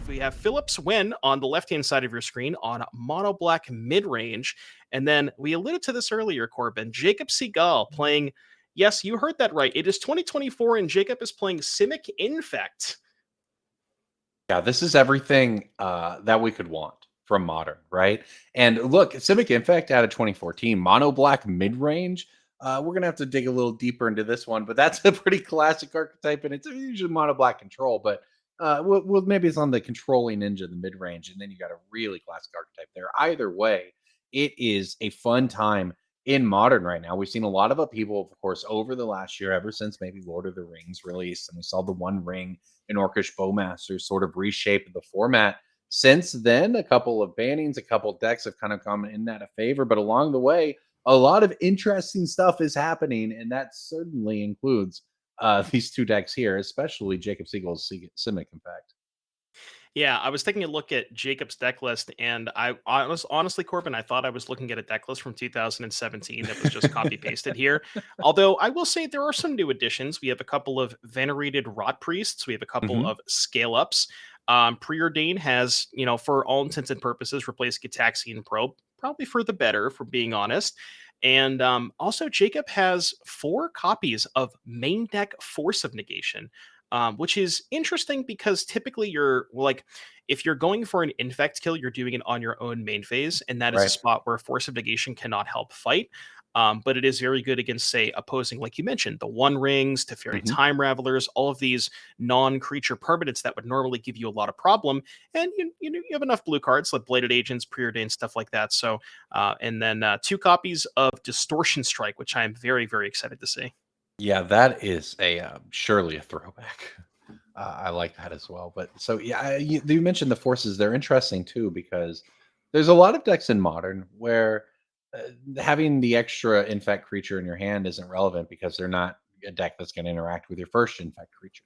we have Phillips Nguyen on the left-hand side of your screen on mono black Midrange. And then we alluded to this earlier, Corbin. Jacob Segal playing, yes, you heard that right. It is 2024, and Jacob is playing Simic Infect. Yeah, this is everything that we could want from Modern, right? And look, Simic Infect out of 2014, mono black mid-range. We're going to have to dig a little deeper into this one, but that's a pretty classic archetype, and it's usually mono black control, but maybe it's on the controlling ninja, the mid-range, and then you got a really classic archetype there. Either way, it is a fun time in Modern right now. We've seen a lot of upheaval, of course, over the last year, ever since maybe Lord of the Rings released, and we saw the One Ring and Orcish Bowmasters sort of reshape the format. Since then, a couple of bannings, a couple of decks have kind of come in that a favor, but along the way, a lot of interesting stuff is happening, and that certainly includes these two decks here, especially Jacob Segal's Simic, in fact. Yeah, I was taking a look at Jacob's deck list, and honestly, Corbin, I thought I was looking at a deck list from 2017 that was just copy pasted here. Although I will say there are some new additions. We have a couple of Venerated Rotpriests. We have a couple Mhm. of Scale Ups. Preordain has, for all intents and purposes, replaced Gitaxian Probe, probably for the better, for being honest. And also, Jacob has 4 copies of main deck Force of Negation, which is interesting because typically if you're going for an infect kill, you're doing it on your own main phase, and that is a Right. spot where Force of Negation cannot help fight. But it is very good against, say, opposing, like you mentioned, the One Rings, Teferi Mhm. Time Ravelers, all of these non-creature permanents that would normally give you a lot of problem. And you have enough blue cards like Blighted Agents, Preordained, stuff like that. So, and then 2 copies of Distortion Strike, which I am very, very excited to see. Yeah, that is a surely a throwback. I like that as well. But so yeah, you mentioned the forces. They're interesting too because there's a lot of decks in Modern where having the extra infect creature in your hand isn't relevant because they're not a deck that's going to interact with your first infect creature.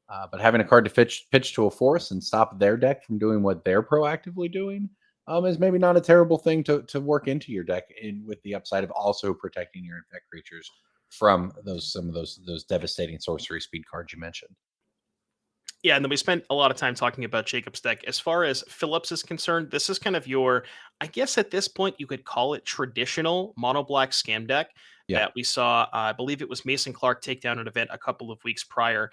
But having a card to pitch to a force and stop their deck from doing what they're proactively doing is maybe not a terrible thing to work into your deck in with the upside of also protecting your infect creatures from some of those devastating sorcery speed cards you mentioned. Yeah, and then we spent a lot of time talking about Jacob's deck. As far as Phillips is concerned, this is kind of your, I guess at this point you could call it traditional mono black scam deck Yeah. that we saw. I believe it was Mason Clark take down an event a couple of weeks prior.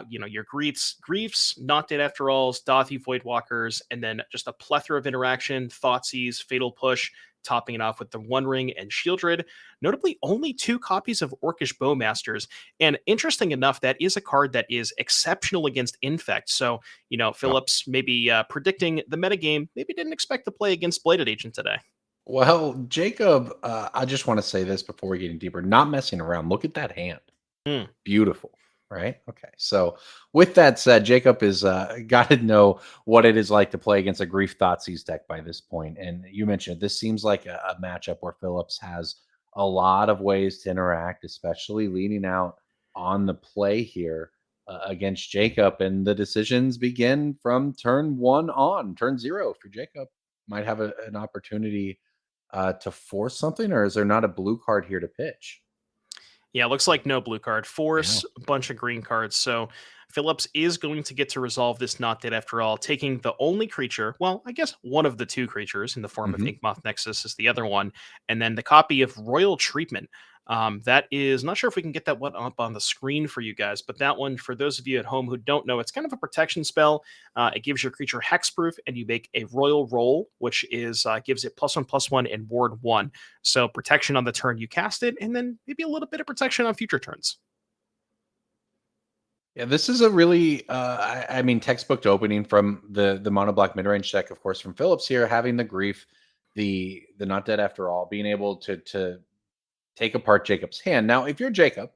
Your griefs, not dead after alls, Dauthi Voidwalkers, and then just a plethora of interaction, Thoughtseize, Fatal Push, topping it off with the One Ring and Sheoldred. Notably, only 2 copies of Orcish Bowmasters. And interesting enough, that is a card that is exceptional against Infect. So, Yeah. Phillips maybe predicting the metagame, maybe didn't expect to play against Blighted Agent today. Well, Jacob, I just want to say this before we get any deeper. Not messing around. Look at that hand. Hmm. Beautiful. Right. Okay. So, with that said, Jacob is got to know what it is like to play against a Grief Thoughtseize deck by this point. And you mentioned this seems like a matchup where Phillips has a lot of ways to interact, especially leading out on the play here against Jacob. And the decisions begin from turn 1 on. Turn 0 for Jacob might have an opportunity to force something, or is there not a blue card here to pitch? Yeah, looks like no blue card. Yeah. Force, a bunch of green cards. So Phillips is going to get to resolve this not dead after all, taking the only creature, well, I guess one of the 2 creatures in the form of Hmm. Inkmoth Nexus is the other one, and then the copy of Royal Treatment. That is, not sure if we can get that one up on the screen for you guys, but that one, for those of you at home who don't know, it's kind of a protection spell. It gives your creature hexproof, and you make a royal roll, which is gives it +1/+1 and ward 1. So protection on the turn you cast it, and then maybe a little bit of protection on future turns. Yeah, this is a really, I mean, textbook opening from the mono black mid range deck, of course, from Phillips here, having the grief, the not dead after all, being able to take apart Jacob's hand. Now, if you're Jacob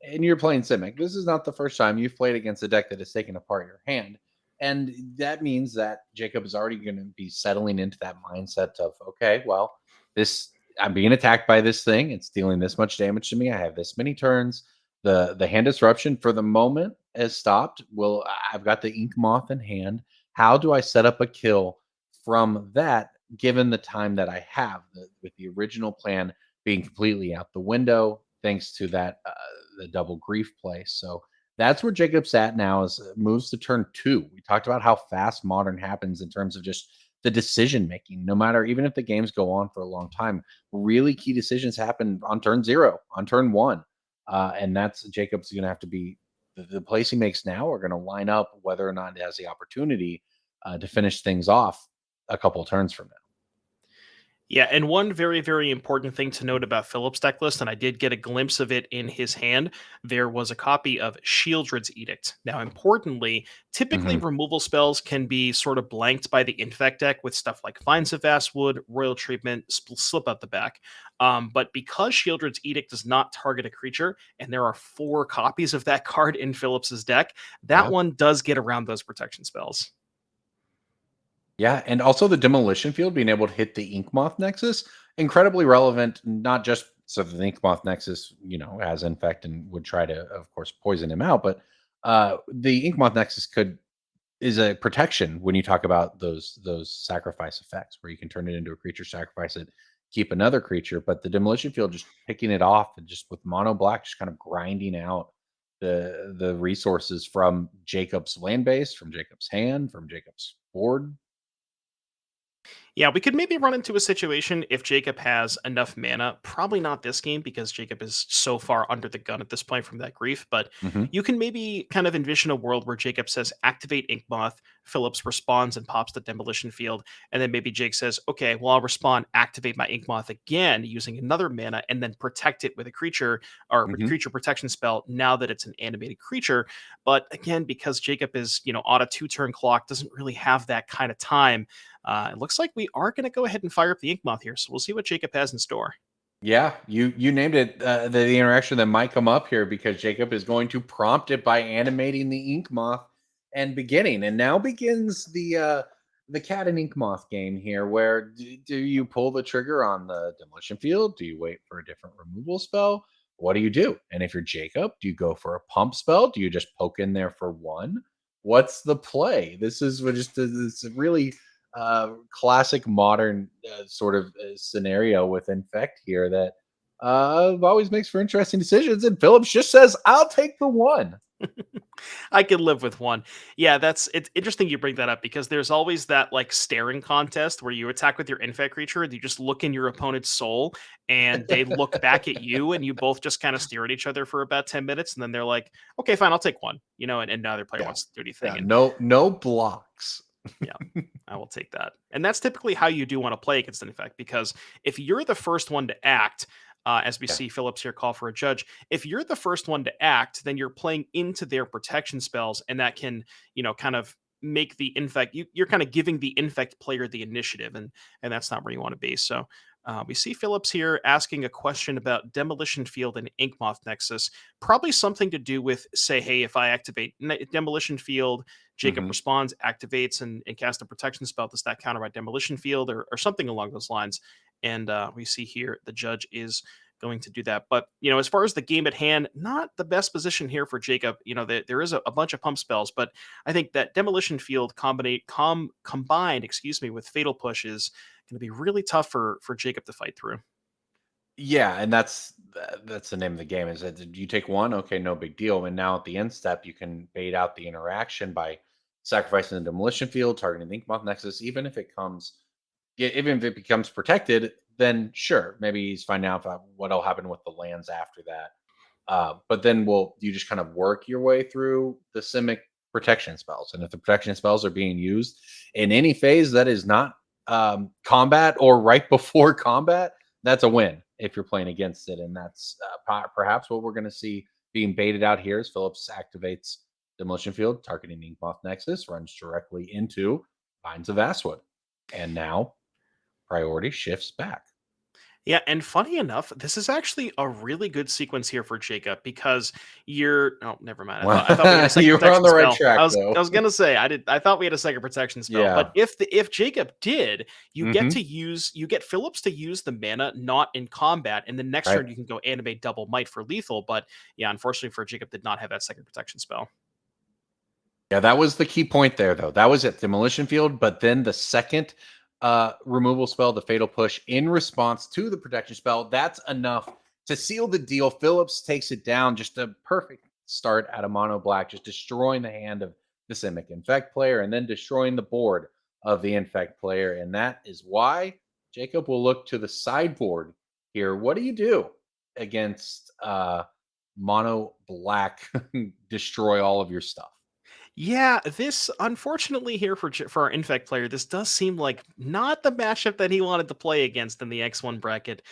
and you're playing Simic, this is not the first time you've played against a deck that has taken apart your hand, and that means that Jacob is already going to be settling into that mindset of, okay, well, this I'm being attacked by this thing. It's dealing this much damage to me. I have this many turns. The hand disruption for the moment has stopped. Well, I've got the ink moth in hand. How do I set up a kill from that given the time that I have with the original plan being completely out the window thanks to that the double grief play? So That's where Jacob's at now is moves to turn 2. We talked about how fast Modern happens in terms of just the decision making. No matter, even if the games go on for a long time, really key decisions happen on turn 0, on turn 1. And that's Jacob's going to have to be the plays he makes now are going to line up whether or not it has the opportunity to finish things off a couple turns from now. Yeah, and one very, very important thing to note about Philip's deck list, and I did get a glimpse of it in his hand, there was a copy of Sheoldred's Edict. Now, importantly, typically Mhm. removal spells can be sort of blanked by the Infect deck with stuff like Vines of Vastwood, Royal Treatment, Slip Out the Back. But because Sheoldred's Edict does not target a creature, and there are 4 copies of that card in Philip's deck, that Yeah. one does get around those protection spells. Yeah, and also the demolition field being able to hit the Inkmoth Nexus, incredibly relevant, not just so that the Inkmoth Nexus, has infect and would try to, of course, poison him out, but the Inkmoth Nexus is a protection when you talk about those sacrifice effects where you can turn it into a creature, sacrifice it, keep another creature. But the demolition field just picking it off and just with mono black, just kind of grinding out the resources from Jacob's land base, from Jacob's hand, from Jacob's board. Yeah, we could maybe run into a situation if Jacob has enough mana. Probably not this game because Jacob is so far under the gun at this point from that grief. But Hmm. you can maybe kind of envision a world where Jacob says, activate Inkmoth. Phillips responds and pops the demolition field. And then maybe Jake says, okay, well, I'll respond, activate my Inkmoth again using another mana and then protect it with a creature or with Hmm. creature protection spell now that it's an animated creature. But again, because Jacob is, on a 2-turn clock, doesn't really have that kind of time. It looks like we are going to go ahead and fire up the Inkmoth here, so we'll see what Jacob has in store. Yeah, you named it. The interaction that might come up here because Jacob is going to prompt it by animating the ink moth and beginning, and now begins the cat and ink moth game here. Where do you pull the trigger on the demolition field? Do you wait for a different removal spell? What do you do? And if you're Jacob, do you go for a pump spell? Do you just poke in there for one? What's the play? This is just this really classic modern sort of scenario with Infect here that always makes for interesting decisions. And Phillips just says, "I'll take the one." I could live with one. Yeah, it's interesting you bring that up because there's always that like staring contest where you attack with your infect creature and you just look in your opponent's soul and they look back at you and you both just kind of stare at each other for about 10 minutes and then they're like, okay, fine, I'll take one, and neither player Yeah, wants to do anything. yeah, And no blocks. yeah, I will take that. And that's typically how you do want to play against an effect because if you're the first one to act, as we Yeah. see Phillips here call for a judge, if you're the first one to act, then you're playing into their protection spells, and that can, kind of make the infect. You're kind of giving the infect player the initiative, and that's not where you want to be. So. We see Phillips here asking a question about Demolition Field and Inkmoth Nexus. Probably something to do with, say, hey, if I activate Demolition Field, Jacob Hmm. responds, activates, and casts a protection spell to stack counter by Demolition Field or something along those lines. And we see here the judge is going to do that. But, as far as the game at hand, not the best position here for Jacob. There is a bunch of pump spells, but I think that Demolition Field combined, with Fatal Push is going to be really tough for Jacob to fight through. Yeah, and that's the name of the game. Is that you take one, okay, no big deal. And now at the end step, you can bait out the interaction by sacrificing the demolition field, targeting the Inkmoth Nexus, even if it comes. Yeah, even if it becomes protected, then sure, maybe he's finding out about what'll happen with the lands after that. But then you just kind of work your way through the Simic protection spells, and if the protection spells are being used in any phase that is not combat or right before combat, that's a win if you're playing against it, and that's perhaps what we're going to see being baited out here. As Phillips activates Demolition Field, targeting Inkmoth Nexus, runs directly into Vines of Vastwood, and now priority shifts back. Yeah, and funny enough, this is actually a really good sequence here for Jacob because you're oh, never mind. I thought we had a second You were on protection the right spell. track, I though. was gonna say I thought we had a second protection spell, but Yeah. if Jacob did, Hmm. you get Phillips to use the mana not in combat, and the next Right. turn you can go animate double might for lethal. But yeah, unfortunately for Jacob, did not have that second protection spell. Yeah, that was the key point there, though. That was it, Demolition Field. But then the second removal spell, the Fatal Push, in response to the protection spell, that's enough to seal the deal. Phillips takes it down, just a perfect start at a mono black, just destroying the hand of the Simic Infect player and then destroying the board of the Infect player. And that is why Jacob will look to the sideboard here. What do you do against mono black destroy all of your stuff? Yeah, this unfortunately here for our Infect player, this does seem like not the matchup that he wanted to play against in the X1 bracket,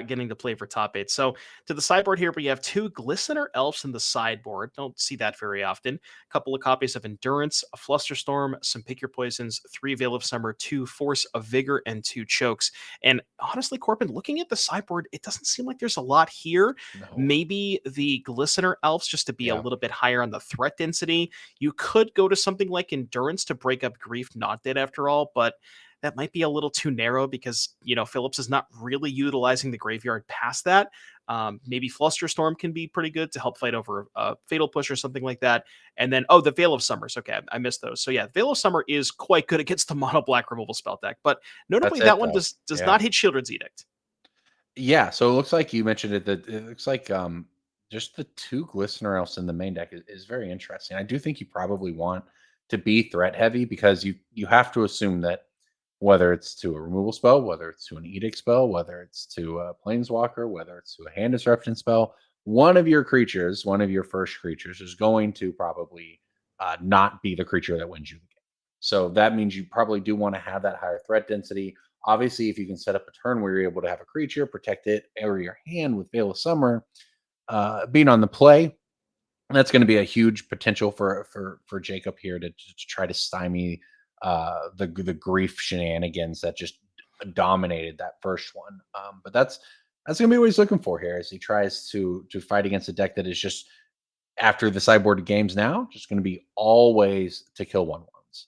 getting to play for top 8. So to the sideboard here, we have 2 Glistener Elves in the sideboard. Don't see that very often. A couple of copies of Endurance, a Flusterstorm, some Pick Your Poisons, 3 Veil of Summer, 2 Force of Vigor, and 2 Chokes. And honestly, Corbin, looking at the sideboard, it doesn't seem like there's a lot here. No. Maybe the Glistener Elves just to be a Yeah. little bit higher on the threat density. You could go to something like Endurance to break up Grief Not Dead after all, but that might be a little too narrow because, Phillips is not really utilizing the graveyard past that. Maybe Flusterstorm can be pretty good to help fight over a Fatal Push or something like that. And then, the Veil of Summers. Okay, I missed those. So yeah, Veil of Summer is quite good against the mono black removal spell deck, but That's notably that it one though. does Yeah. not hit Sheoldred's Edict. Yeah, so it looks like you mentioned it that it looks like just the 2 Glistener Elves in the main deck is very interesting. I do think you probably want to be threat heavy because you have to assume that whether it's to a removal spell, whether it's to an edict spell, whether it's to a planeswalker, whether it's to a hand disruption spell, one of your creatures, one of your first creatures is going to probably not be the creature that wins you the game. So that means you probably do want to have that higher threat density. Obviously, if you can set up a turn where you're able to have a creature, protect it, or your hand with Veil of Summer being on the play, that's going to be a huge potential for Jacob here to try to stymie the grief shenanigans that just dominated that first one. But that's going to be what he's looking for here as he tries to fight against a deck that is just after the sideboard games now just going to be all ways to kill 1/1s.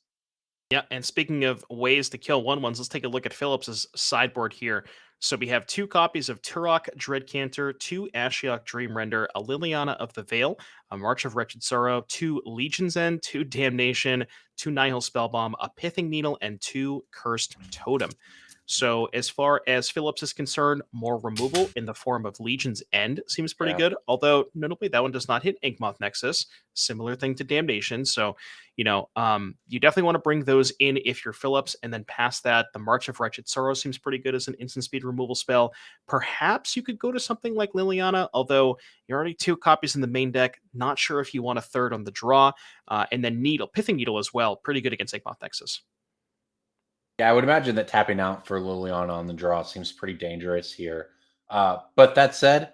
Yeah, and speaking of ways to kill 1/1s, let's take a look at Phillips's sideboard here. So we have 2 copies of Tourach Dreadcanter, 2 Ashiok Dreamrender, a Liliana of the Veil, a March of Wretched Sorrow, 2 Legion's End, 2 Damnation, 2 Nihil Spellbomb, a Pithing Needle, and 2 Cursed Totem. So as far as Phillips is concerned, more removal in the form of Legion's End seems pretty Yeah. good. Although notably that one does not hit Inkmoth Nexus. Similar thing to Damnation. So you definitely want to bring those in if you're Phillips, and then past that, the March of Wretched Sorrow seems pretty good as an instant speed removal spell. Perhaps you could go to something like Liliana, although you're already 2 copies in the main deck. Not sure if you want a third on the draw. And then Pithing Needle as well, pretty good against Inkmoth Nexus. Yeah, I would imagine that tapping out for Liliana on the draw seems pretty dangerous here. But that said,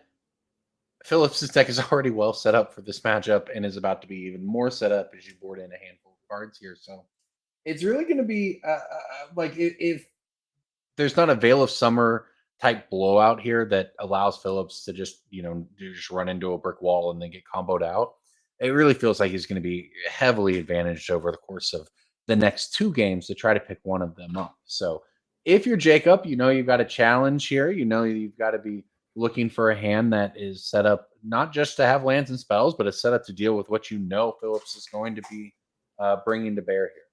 Phillips' deck is already well set up for this matchup and is about to be even more set up as you board in a handful of cards here. So it's really going to be like if there's not a Veil of Summer type blowout here that allows Phillips to just run into a brick wall and then get comboed out. It really feels like he's going to be heavily advantaged over the course of the next 2 games to try to pick one of them up. So if you're Jacob, you've got a challenge here. You've got to be looking for a hand that is set up not just to have lands and spells, but is set up to deal with what Phillips is going to be bringing to bear here.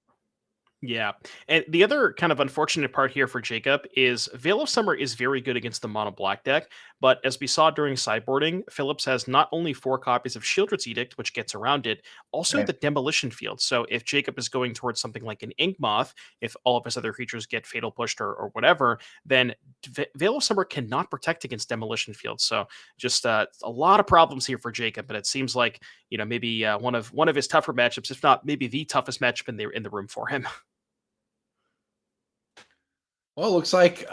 Yeah. And the other kind of unfortunate part here for Jacob is Veil of Summer is very good against the mono black deck, but as we saw during sideboarding, Phillips has not only 4 copies of Sheoldred's Edict, which gets around it, also Right. the Demolition Field. So if Jacob is going towards something like an Inkmoth, if all of his other creatures get fatal pushed or whatever, then Veil of Summer cannot protect against Demolition Field. So just a lot of problems here for Jacob, but it seems like maybe one of his tougher matchups, if not maybe the toughest matchup in the room for him. Well, it looks like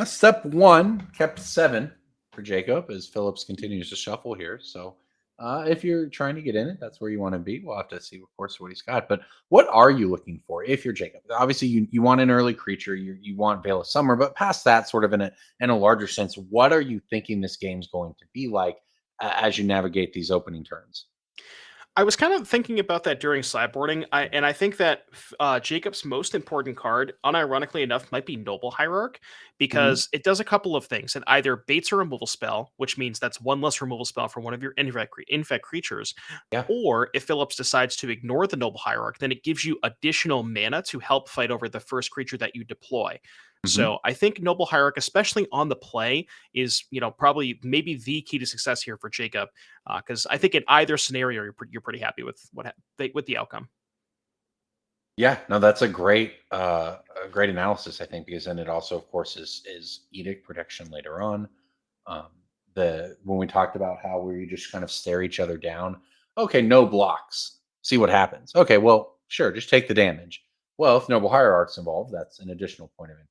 step 1 kept 7 for Jacob as Phillips continues to shuffle here. So if you're trying to get in it, that's where you want to be. We'll have to see, of course, what he's got. But what are you looking for if you're Jacob? Obviously, you want an early creature, you want Veil of Summer, but past that, sort of in a larger sense, what are you thinking this game's going to be like as you navigate these opening turns? I was kind of thinking about that during sideboarding, and I think that Jacob's most important card, unironically enough, might be Noble Hierarch Mhm. because it does a couple of things. It either baits a removal spell, which means that's one less removal spell for one of your infect creatures, Yeah. or if Phillips decides to ignore the Noble Hierarch, then it gives you additional mana to help fight over the first creature that you deploy. Mhm. So I think Noble Hierarch, especially on the play, is probably maybe the key to success here for Jacob. Because I think in either scenario, you're pretty happy with with the outcome. Yeah, no, that's a great analysis, I think, because then it also, of course, is edict protection later on. Um, the when we talked about how we just kind of stare each other down. Okay, no blocks. See what happens. Okay, well, sure, just take the damage. Well, if Noble Hierarch's involved, that's an additional point of impact.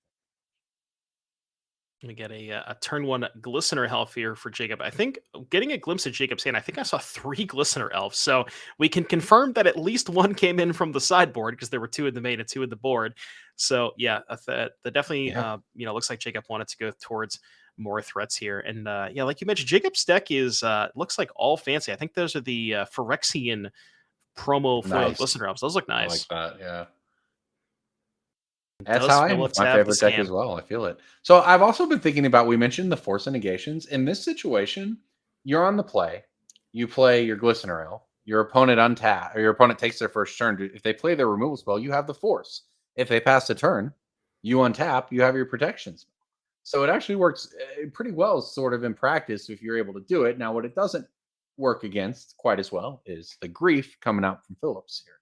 We get a turn one Glistener Elf here for Jacob. I think getting a glimpse of Jacob's hand, I think I saw three Glistener Elves. So we can confirm that at least one came in from the sideboard because there were two in the main and two in the board. So yeah, that definitely Yeah, looks like Jacob wanted to go towards more threats here. And yeah, like you mentioned, Jacob's deck is looks like all fancy. I think those are the Phyrexian promo foil nice. Glistener Elves. Those look I like nice. that. Yeah. That's Does how I am with Phillips my have favorite this deck as hand? well. I feel it. So I've also been thinking about, we mentioned the Force of Negations. In this situation, you're on the play. You play your Glistener Elf. Your opponent or your opponent takes their first turn. If they play their removal spell, you have the Force. If they pass a turn, you untap. You have your protections. So it actually works pretty well, sort of in practice, if you're able to do it. Now, what it doesn't work against quite as well is the grief coming out from Phillips here.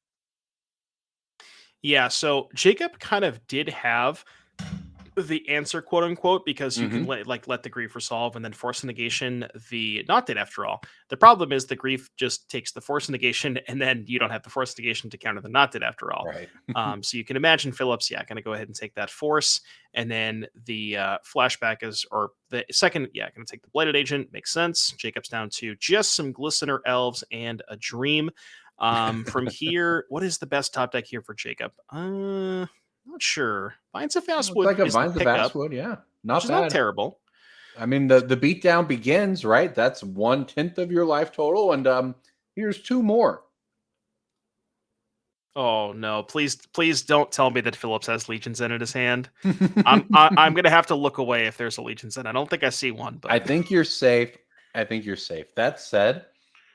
Yeah, so Jacob kind of did have the answer, quote unquote, because you can Hmm. let the grief resolve and then force a negation the not dead after all. The problem is the grief just takes the force negation and then you don't have the force negation to counter the not dead after all. Right. So you can imagine Phillips, yeah, going to go ahead and take that force, and then the flashback is, or the second, yeah, going to take the blighted agent. Makes sense. Jacob's down to just some glistener elves and a dream. From here, what is the best top deck here for Jacob? Not sure. Vines of Looks Vastwood like a is the Vines of pickup, Basswood. Yeah, which not is not bad. terrible. I mean, the beatdown begins, right? That's 1/10 of your life total, and here's two more. Oh no! Please don't tell me that Phillips has legions in his hand. I'm gonna have to look away if there's a legions in. I don't think I see one, I but think you're safe. I think you're safe. That said,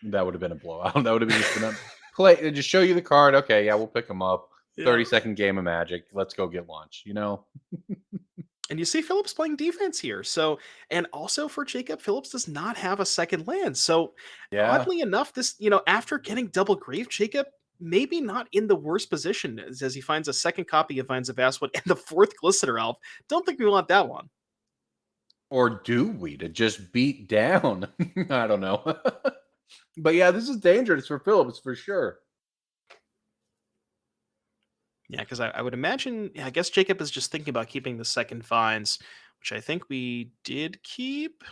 that would have been a blowout. That would have just been a play. Just show you the card. Okay, yeah, we'll pick them up. yeah. 30-second game of Magic. Let's go get lunch. And you see Phillips playing defense here. So, and also for Jacob, Phillips does not have a second land. So, Yeah. oddly enough, this, after getting double grief, Jacob maybe not in the worst position as he finds a second copy of Vines of Vastwood and the fourth Glistener Elf. Don't think we want that one. Or do we to just beat down? I don't know. But yeah, this is dangerous for Phillips for sure. Yeah, because I would imagine, yeah, I guess Jacob is just thinking about keeping the second Vines, which I think we did keep.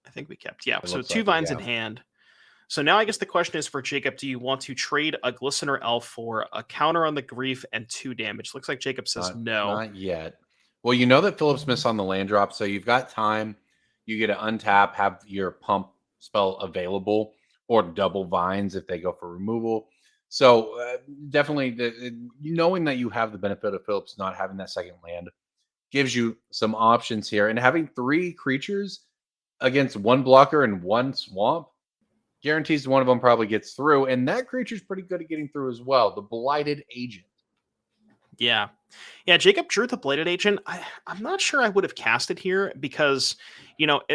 I think we kept. Yeah, It so looks two like it. Vines in Yeah. hand. So now I guess the question is for Jacob, do you want to trade a Glistener Elf for a counter on the grief and 2 damage? Looks like Jacob says no. Not yet. Well, you know that Phillips missed on the land drop, so you've got time. You get to untap, have your pump spell available, or double vines if they go for removal. So definitely, knowing that you have the benefit of Phillips not having that second land gives you some options here, and having three creatures against one blocker and one swamp guarantees one of them probably gets through, and that creature's pretty good at getting through as well. The Blighted Agent. Yeah. Yeah, Jacob drew the Bladed Agent. I'm not sure I would have cast it here because,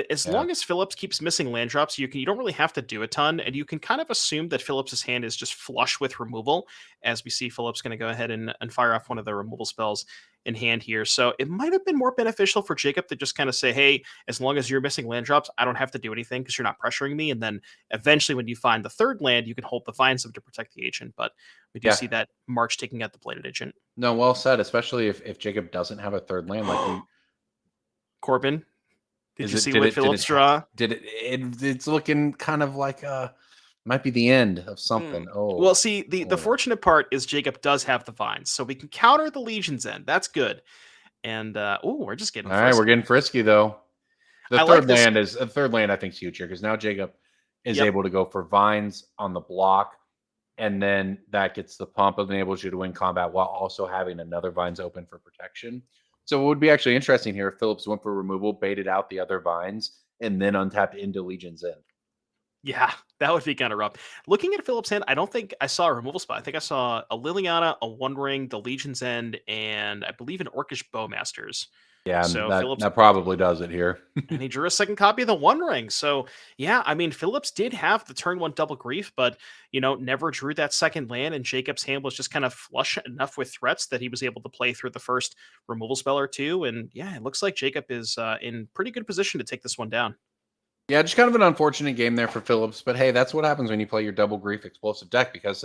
as Yeah. long as Phillips keeps missing land drops, you don't really have to do a ton, and you can kind of assume that Phillips's hand is just flush with removal, as we see Phillips going to go ahead and fire off one of the removal spells in hand here. So it might have been more beneficial for Jacob to just kind of say, hey, as long as you're missing land drops, I don't have to do anything because you're not pressuring me. And then eventually when you find the third land, you can hold the Vines up to protect the agent. But we do Yeah. see that March taking out the Bladed Agent. No, well said, especially if Jacob doesn't have a third land, like you Corbin, did is you it see what Phillips draw? it's looking kind of like might be the end of Mm. something. Well, Oh, see, the oh. fortunate part is Jacob does have the vines, so we can counter the Legion's End. That's good. And we're just getting All right, we're frisky. getting frisky though. I like this. The third land I think is huge here because now Jacob is Yep. able to go for vines on the block, and then that gets the pump and enables you to win combat while also having another vines open for protection. So it would be actually interesting here if Phillips went for removal, baited out the other vines, and then untapped into Legion's End. Yeah. That would be kind of rough. Looking at Philip's hand, I don't think I saw a removal spot. I think I saw a Liliana, a One Ring, the Legion's End, and I believe an Orcish Bowmasters. Yeah, and So that Philip's that probably does it here. and he drew a second copy of the One Ring. So yeah, I mean Phillips did have the turn one double grief, but never drew that second land, and Jacob's hand was just kind of flush enough with threats that he was able to play through the first removal spell or two. And yeah, it looks like Jacob is in pretty good position to take this one down. Yeah, just kind of an unfortunate game there for Phillips, but hey, that's what happens when you play your double grief explosive deck because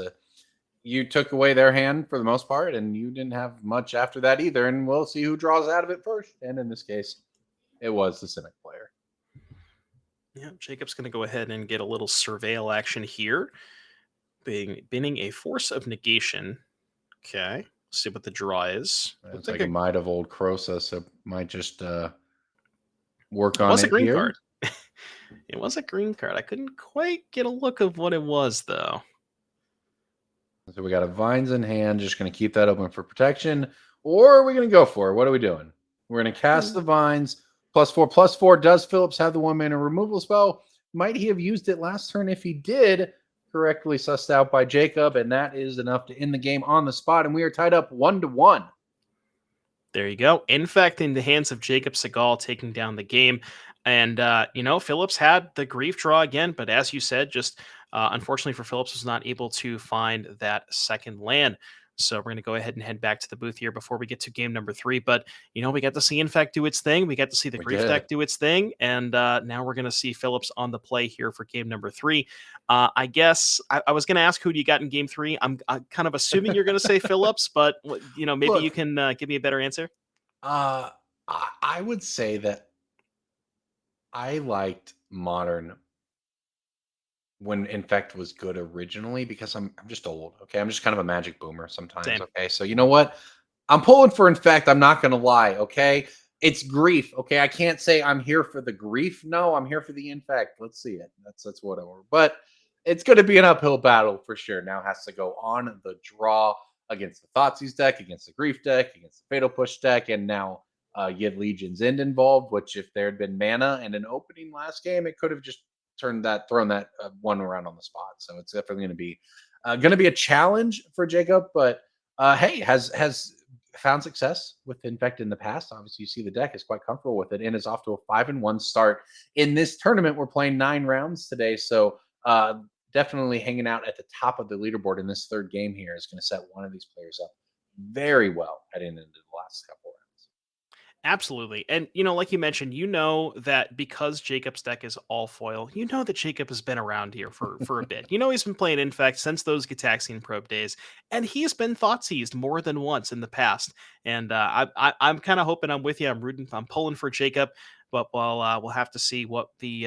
you took away their hand for the most part, and you didn't have much after that either. And we'll see who draws out of it first. And in this case, it was the Simic player. Yeah, Jacob's going to go ahead and get a little surveil action here, binning a Force of Negation. Okay, let's see what the draw is. It's like a Might of Old Crosa, so might just work on was it a green here. card. It was a green card. I couldn't quite get a look of what it was, though. So we got a Vines in hand, just going to keep that open for protection. Or are we going to go for it? What are we doing? We're going to cast the Vines. +4/+4. Does Phillips have the 1-mana removal spell? Might he have used it last turn? If he did, correctly sussed out by Jacob. And that is enough to end the game on the spot. And we are tied up 1-1. There you go. Infect in the hands of Jacob Segal, taking down the game. And, Phillips had the grief draw again, but as you said, just unfortunately for Phillips, was not able to find that second land. So we're going to go ahead and head back to the booth here before we get to game number 3. But, we got to see Infect do its thing. We got to see the grief deck do its thing. And now we're going to see Phillips on the play here for game number 3. I guess I was going to ask who you got in game 3. I'm kind of assuming you're going to say Phillips, but, maybe Look, you can give me a better answer. I would say that I liked Modern when Infect was good originally because I'm just old. Okay, I'm just kind of a Magic boomer sometimes. Same. Okay, so you know what? I'm pulling for Infect. I'm not gonna lie. Okay, it's grief. Okay, I can't say I'm here for the grief. No, I'm here for the Infect. Let's see it. That's whatever. But it's going to be an uphill battle for sure. Now has to go on the draw against the Thoughtseizes deck, against the grief deck, against the Fatal Push deck, and now Yid Legion's End involved. Which if there had been mana and an opening last game, it could have just thrown that one around on the spot. So it's definitely going to be a challenge for Jacob. But hey, has found success with Infect in the past. Obviously, you see the deck is quite comfortable with it and is off to a 5-1 start in this tournament. We're playing 9 rounds today, so definitely hanging out at the top of the leaderboard in this third game here is going to set one of these players up very well heading into the last couple rounds. Absolutely. And, like you mentioned, that because Jacob's deck is all foil, that Jacob has been around here for a bit. He's been playing Infect since those Gitaxian Probe days, and he's been Thoughtseized more than once in the past. And I'm kind of hoping I'm with you. I'm pulling for Jacob, but we'll have to see what the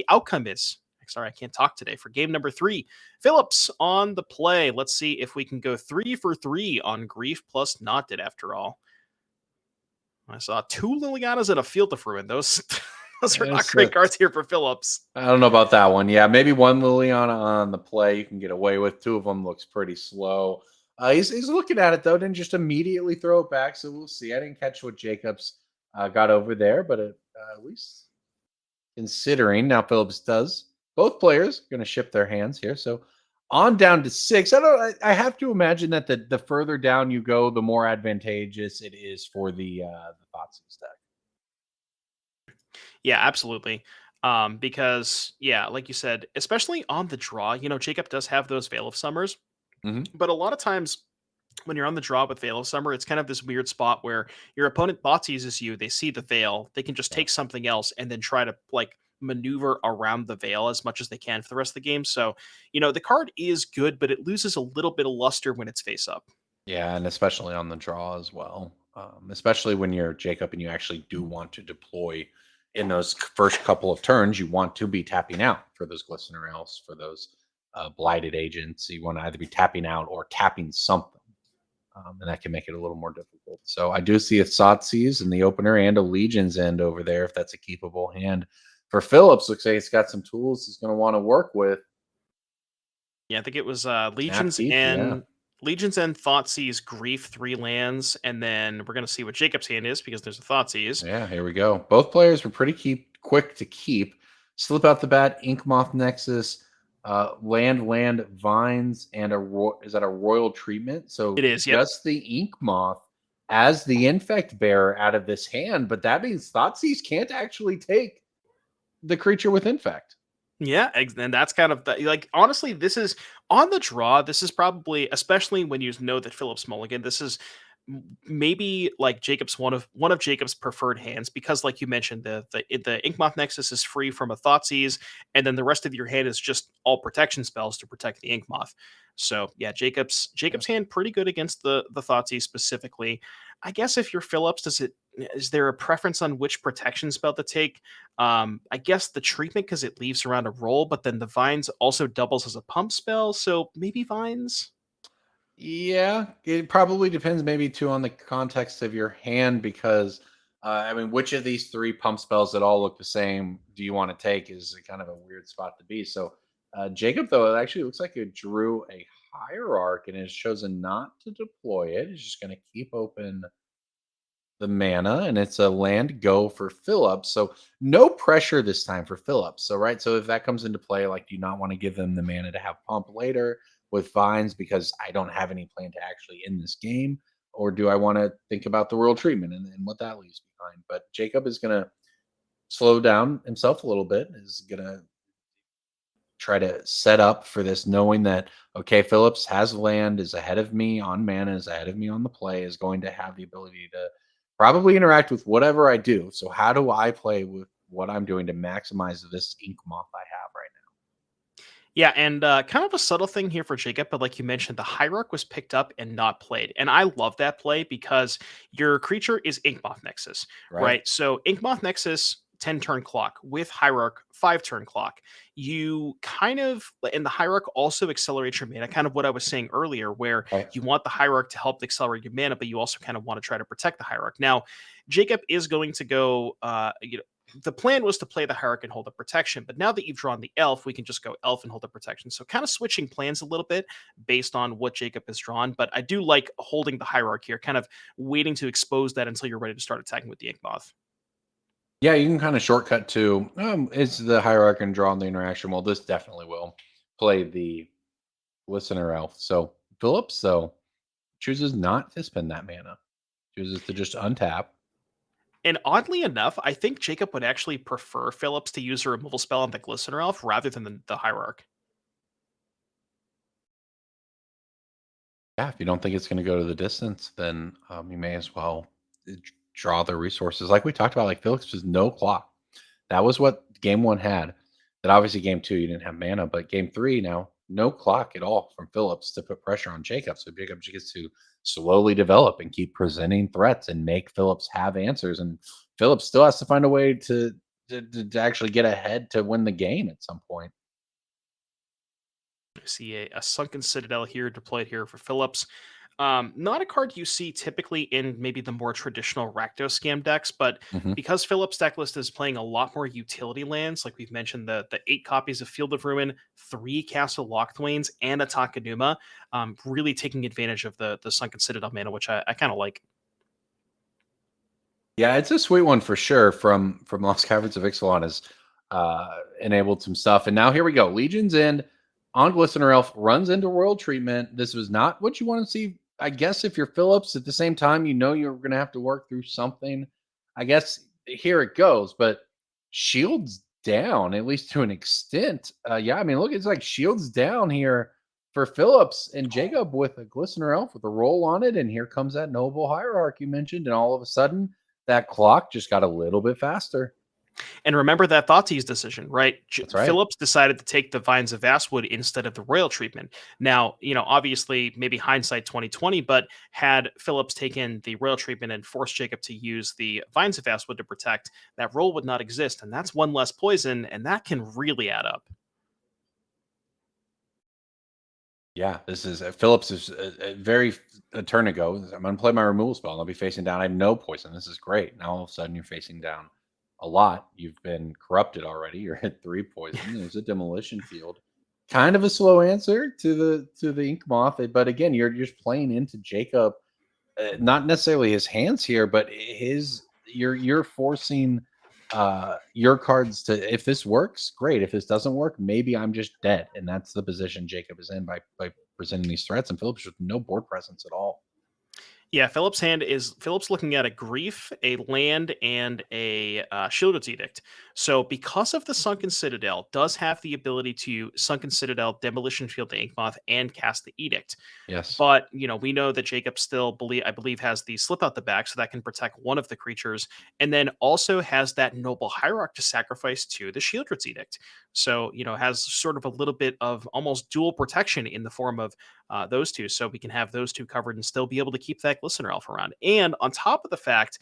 outcome is. Sorry, I can't talk today. For game number 3, Phillips on the play. Let's see if we can go 3 for 3 on grief plus not dead after all. I saw 2 Lilianas and a Field of Ruin. Those are not great cards here for Phillips. I don't know about that one. Yeah, maybe one Liliana on the play you can get away with. 2 of them looks pretty slow. He's looking at it, though. Didn't just immediately throw it back, so we'll see. I didn't catch what Jacobs got over there, but at least considering now Phillips does. Both players are going to ship their hands here, so on down to 6. I have to imagine that the further down you go, the more advantageous it is for the Thoughtseize deck. Yeah, absolutely. Because like you said, especially on the draw, Jacob does have those Veil of Summers, but a lot of times when you're on the draw with Veil of Summer, it's kind of this weird spot where your opponent Thoughtseizes you, they see the Veil, they can just take something else and then try to maneuver around the Veil as much as they can for the rest of the game. So, the card is good, but it loses a little bit of luster when it's face up. Yeah, and especially on the draw as well. Especially when you're Jacob and you actually do want to deploy in those first couple of turns, you want to be tapping out for those Glistener Elves, for those Blighted Agents. You want to either be tapping out or tapping something. And that can make it a little more difficult. So I do see a Thoughtseize in the opener and a Legion's End over there if that's a keepable hand. For Phillips, looks like he's got some tools he's going to want to work with. Yeah, I think it was Legion's End. Legion's End, Thoughtseize, Grief, 3 lands, and then we're going to see what Jacob's hand is because there's a Thoughtseize. Yeah, here we go. Both players were pretty quick to keep. slip out the bat, Inkmoth Nexus, land, vines, and is that a royal treatment? So It is, yep. just the Inkmoth as the infect bearer out of this hand, but that means Thoughtseize can't actually take the creature with infect. Yeah, and that's kind of the, like, honestly, this is on the draw. This is probably, especially when you know that Phillips Mulligan, this is maybe like Jacob's one of Jacob's preferred hands, because like you mentioned, the Inkmoth Nexus is free from a Thoughtseize, and then the rest of your hand is just all protection spells to protect the Inkmoth. So yeah, Jacob's hand pretty good against the Thoughtseize specifically. I guess if you're Phillips, is there a preference on which protection spell to take? I guess the treatment, because it leaves around a roll, but then the vines also doubles as a pump spell, so maybe vines. Yeah, it probably depends maybe too on the context of your hand because I mean, which of these three pump spells that all look the same do you want to take is kind of a weird spot to be. So Jacob, though, it actually looks like it drew a hierarch and has chosen not to deploy it. It's just going to keep open the mana, and it's a land go for Phillips. So no pressure this time for Phillips. So right, so if that comes into play, like, do you not want to give them the mana to have pump later with vines because I don't have any plan to actually end this game, or do I want to think about the world treatment and what that leaves behind? But Jacob is gonna slow down himself a little bit. Is gonna try to set up for this, knowing that okay, Phillips has land, is ahead of me on mana, is ahead of me on the play, is going to have the ability to probably interact with whatever I do. So how do I play with what I'm doing to maximize this ink moth I have right Yeah, and kind of a subtle thing here for Jacob, but like you mentioned, the Hierarch was picked up and not played. And I love that play because your creature is Inkmoth Nexus, now? Right. right? So Inkmoth Nexus, 10 turn clock, with Hierarch, 5 turn clock. You kind of, and the Hierarch also accelerates your mana, kind of what I was saying earlier, where Right. you want the Hierarch to help accelerate your mana, but you also kind of want to try to protect the Hierarch. Now, Jacob is going to go, the plan was to play the Hierarch and hold the protection, but now that you've drawn the Elf, we can just go Elf and hold the protection. So kind of switching plans a little bit based on what Jacob has drawn, but I do like holding the Hierarch here, kind of waiting to expose that until you're ready to start attacking with the Inkmoth. Yeah, you can kind of shortcut to it's the hierarchy and draw on the interaction. Well, this definitely will play the listener elf. So Phillips, though, chooses not to spend that mana, chooses to just untap. And oddly enough, I think Jacob would actually prefer Phillips to use a removal spell on the Glistener Elf rather than the Hierarch. Yeah, if you don't think it's going to go to the distance, then you may as well draw the resources. Like we talked about, like Phillips was no clock. That was what game one had. That obviously game two you didn't have mana, but game three now no clock at all from Phillips to put pressure on Jacob. So Jacob just gets to slowly develop and keep presenting threats and make Phillips have answers. And Phillips still has to find a way to actually get ahead to win the game at some point. I see a Sunken Citadel here deployed here for Phillips. Not a card you see typically in maybe the more traditional Rakdos scam decks, but Mhm. because Phillips' deck list is playing a lot more utility lands, like we've mentioned, the 8 copies of Field of Ruin, 3 Castle Locthwains, and a Takenuma, really taking advantage of the Sunken Citadel mana, which I kind of like. Yeah, it's a sweet one for sure. From Lost Caverns of Ixalan has enabled some stuff, and now here we go. Legion's End on Glistener Elf runs into World Treatment. This was not what you want to see. I guess if you're Phillips, at the same time, you know you're going to have to work through something. I guess here it goes, but shields down at least to an extent. Yeah, I mean, look, it's like shields down here for Phillips and Jacob with a Glistener Elf with a roll on it, and here comes that Noble Hierarch you mentioned, and all of a sudden that clock just got a little bit faster. And remember that Thoughtseize decision, right? That's right. Phillips decided to take the Vines of Vastwood instead of the Royal treatment. Now, obviously, maybe hindsight 2020, but had Phillips taken the Royal treatment and forced Jacob to use the Vines of Vastwood to protect, that roll would not exist, and that's one less poison, and that can really add up. Yeah, this is Phillips is a turn ago. I'm going to play my removal spell and I'll be facing down. I have no poison. This is great. Now all of a sudden you're facing down a lot. You've been corrupted already. You're at 3 poison. There's a demolition field. Kind of a slow answer to the ink moth, but again, you're just playing into Jacob, not necessarily his hands here, but his you're forcing your cards to, if this works, great. If this doesn't work, maybe I'm just dead. And that's the position Jacob is in by presenting these threats, and Phillips with no board presence at all. Yeah, Phillips looking at a Grief, a land, and a Sheoldred's Edict. So because of the Sunken Citadel, does have the ability to Sunken Citadel, Demolition Field to Yawgmoth, and cast the Edict. Yes. But we know that Jacob still I believe has the slip out the back, so that can protect one of the creatures, and then also has that Noble Hierarch to sacrifice to the Sheoldred's Edict. So has sort of a little bit of almost dual protection in the form of those two, so we can have those two covered and still be able to keep that Glistener Elf around. And on top of the fact,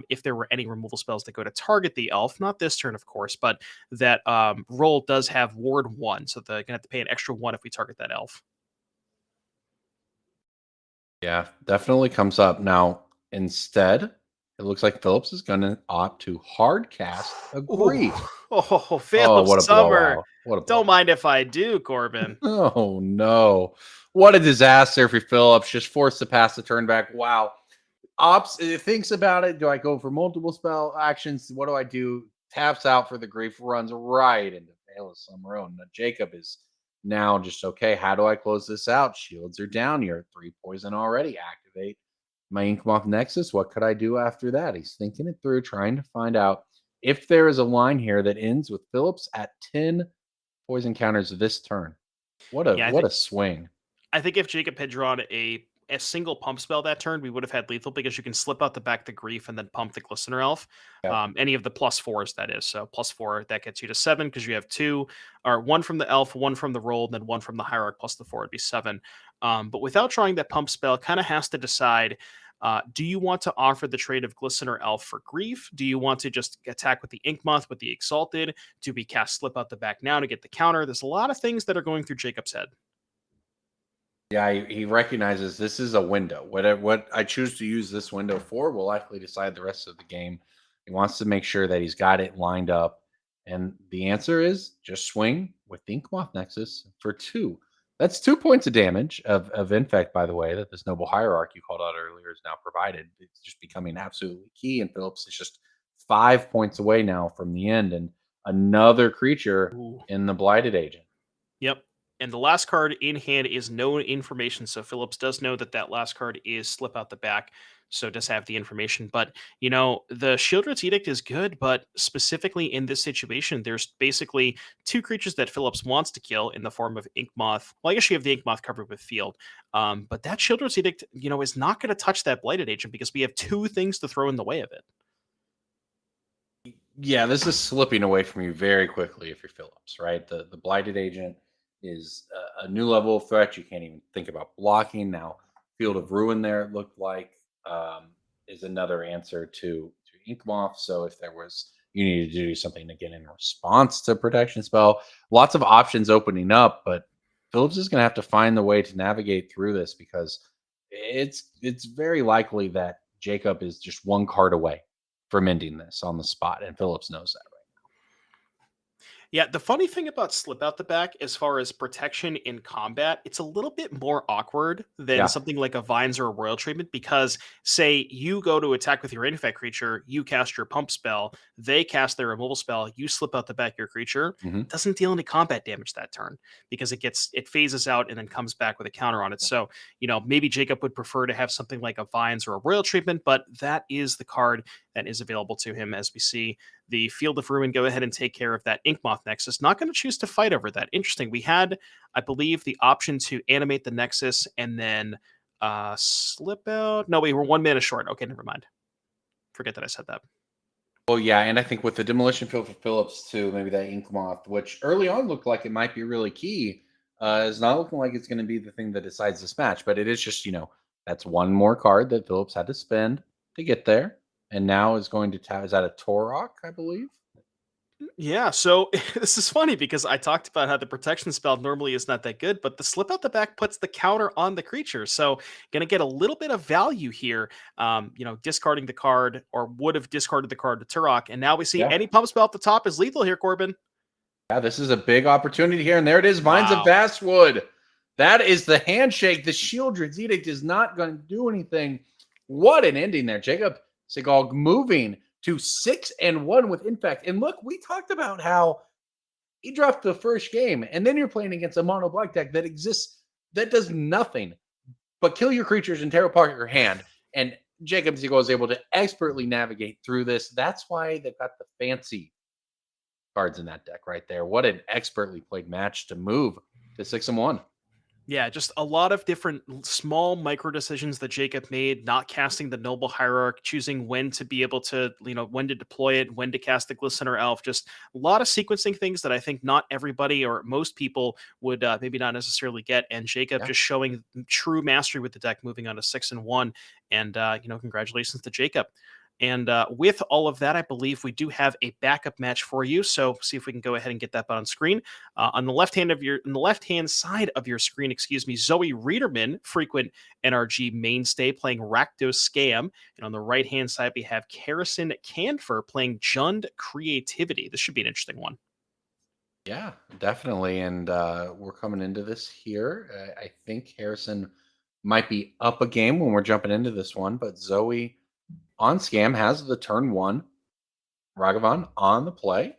if there were any removal spells that go to target the elf, not this turn, of course, but that role does have Ward 1, so they're going to have to pay an extra 1 if we target that elf. Yeah, definitely comes up. Now, instead, it looks like Phillips is going to opt to hard cast a Grief. Oh, Phillips what a Summer. blowout. What a Don't blowout. mind if I do, Corbin. Oh, no. What a disaster for Phillips. Just forced to pass the turn back. Wow. Thinks about it. Do I go for multiple spell actions? What do I do? Taps out for the Grief, runs right into Phillips Summer. Now, Jacob is now just, okay, how do I close this out? Shields are down. You're at 3 poison already. Activate my Yawgmoth Nexus. What could I do after that? He's thinking it through, trying to find out if there is a line here that ends with Phillips at 10 poison counters this turn. What a swing. I think if Jacob had drawn a single pump spell that turn, we would have had lethal, because you can slip out the back the Grief and then pump the Glistener Elf. Yeah. Any of the +4s, that is. So +4, that gets you to 7, because you have 2, or 1 from the Elf, 1 from the Roll, and then 1 from the Hierarch plus the 4 would be 7. But without drawing that pump spell, kind of has to decide, do you want to offer the trade of Glistener Elf for Grief? Do you want to just attack with the Yawgmoth with the Exalted? Do we cast Slip Out the Back now to get the counter? There's a lot of things that are going through Jacob's head. Yeah, he recognizes this is a window. What I choose to use this window for will likely decide the rest of the game. He wants to make sure that he's got it lined up. And the answer is just swing with the Yawgmoth Nexus for 2. That's 2 points of damage of Infect, by the way, that this Noble Hierarch you called out earlier is now provided. It's just becoming absolutely key. And Phillips is just 5 points away now from the end. And another creature in the Blighted Agent. Yep. And the last card in hand is no information. So Phillips does know that last card is Slip Out the Back. So does have the information. But, the Sheoldred's Edict is good, but specifically in this situation, there's basically 2 creatures that Phillips wants to kill in the form of Yawgmoth. Well, I guess you have the Yawgmoth covered with Field. But that Sheoldred's Edict, is not going to touch that Blighted Agent, because we have 2 things to throw in the way of it. Yeah, this is slipping away from you very quickly if you're Phillips, right? The Blighted Agent is a new level of threat. You can't even think about blocking. Now, Field of Ruin there, it looked like, is another answer to Yawgmoth. So if there was, you needed to do something again in response to protection spell, lots of options opening up, but Phillips is going to have to find the way to navigate through this, because it's very likely that Jacob is just 1 card away from ending this on the spot, and Phillips knows that. Yeah, the funny thing about Slip Out the Back, as far as protection in combat, it's a little bit more awkward than something like a Vines or a Royal Treatment, because, say, you go to attack with your Infect creature, you cast your pump spell, they cast their removal spell, you slip out the back your creature, doesn't deal any combat damage that turn, because it phases out and then comes back with a counter on it. So, maybe Jacob would prefer to have something like a Vines or a Royal Treatment, but that is the card that is available to him. As we see the Field of Ruin go ahead and take care of that Yawgmoth Nexus. Not going to choose to fight over that. Interesting. We had, I believe, the option to animate the Nexus and then slip out. No, we were 1 mana short. Okay, never mind. Forget that I said that. Well, yeah, and I think with the Demolition Field for Phillips too, maybe that Yawgmoth, which early on looked like it might be really key, is not looking like it's going to be the thing that decides this match. But it is just, that's 1 more card that Phillips had to spend to get there. And now is going to tap. Is that a Tourach, I believe? Yeah, so this is funny, because I talked about how the protection spell normally is not that good, but the Slip Out the Back puts the counter on the creature. So going to get a little bit of value here, discarding the card, or would have discarded the card to Tourach. And now we see any pump spell at the top is lethal here, Corbin. Yeah, this is a big opportunity here. And there it is, Vines of Vastwood. That is the handshake. The Sheoldred's Edict is not going to do anything. What an ending there. Jacob Segal moving to 6-1 with Infect. And look, we talked about how he dropped the first game, and then you're playing against a mono black deck that exists that does nothing but kill your creatures and tear apart your hand. And Jacob Segal is able to expertly navigate through this. That's why they've got the fancy cards in that deck right there. What an expertly played match to move to 6-1. Yeah, just a lot of different small micro decisions that Jacob made, not casting the Noble Hierarch, choosing when to be able to, when to deploy it, when to cast the Glistener Elf. Just a lot of sequencing things that I think not everybody or most people would maybe not necessarily get. And Jacob Yeah. just showing true mastery with the deck, moving on to 6-1. And, congratulations to Jacob. And with all of that, I believe we do have a backup match for you. So see if we can go ahead and get that on screen. On the left hand side of your screen, excuse me, Zoe Reederman, frequent NRG mainstay, playing Rakdos Scam, and on the right hand side we have Harrison Canfer playing Jund Creativity. This should be an interesting one. Yeah, definitely. And we're coming into this here. I think Harrison might be up a game when we're jumping into this one, but Zoe on Scam has the turn 1 Ragavan on the play.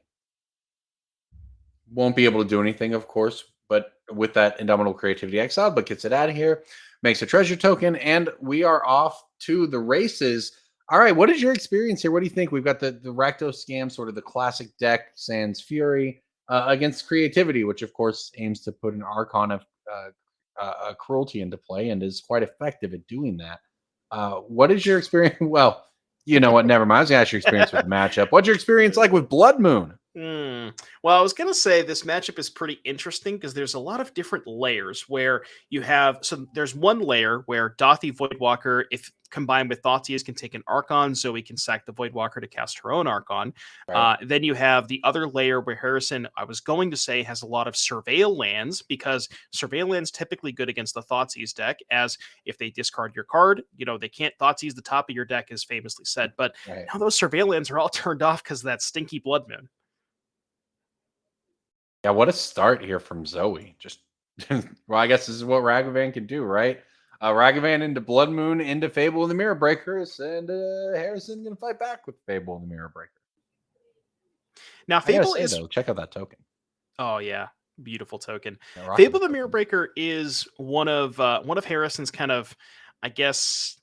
Won't be able to do anything, of course, but with that Indomitable Creativity exiled, but gets it out of here, makes a treasure token, and we are off to the races. All right, what is your experience here? What do you think? We've got the Rakdos Scam, sort of the classic deck, Sans Fury, against Creativity, which of course aims to put an Archon of cruelty into play and is quite effective at doing that. What is your experience? Well, you know what? Never mind. I was going to ask your experience with the matchup. What's your experience like with Blood Moon? Well, I was going to say this matchup is pretty interesting because there's a lot of different layers where you have. So there's one layer where Dauthi Voidwalker, if combined with Thoughtseize, can take an Archon. Zoe can sack the Voidwalker to cast her own Archon. Right. Then you have the other layer where Harrison, I was going to say, has a lot of Surveil lands because Surveil lands typically good against the Thoughtseize deck, as if they discard your card, they can't Thoughtseize the top of your deck, as famously said. But Right. now those Surveil lands are all turned off because of that stinky Blood Moon. Yeah, what a start here from Zoe. Just well, I guess this is what Ragavan can do, right? Ragavan into Blood Moon, into Fable and the Mirror Breakers, and Harrison gonna fight back with Fable and the Mirror Breaker. Now, I gotta Fable say is. though, check out that token. Oh yeah, beautiful token. Yeah, rocking Fable the the Mirror token. Breaker is one of Harrison's kind of, I guess,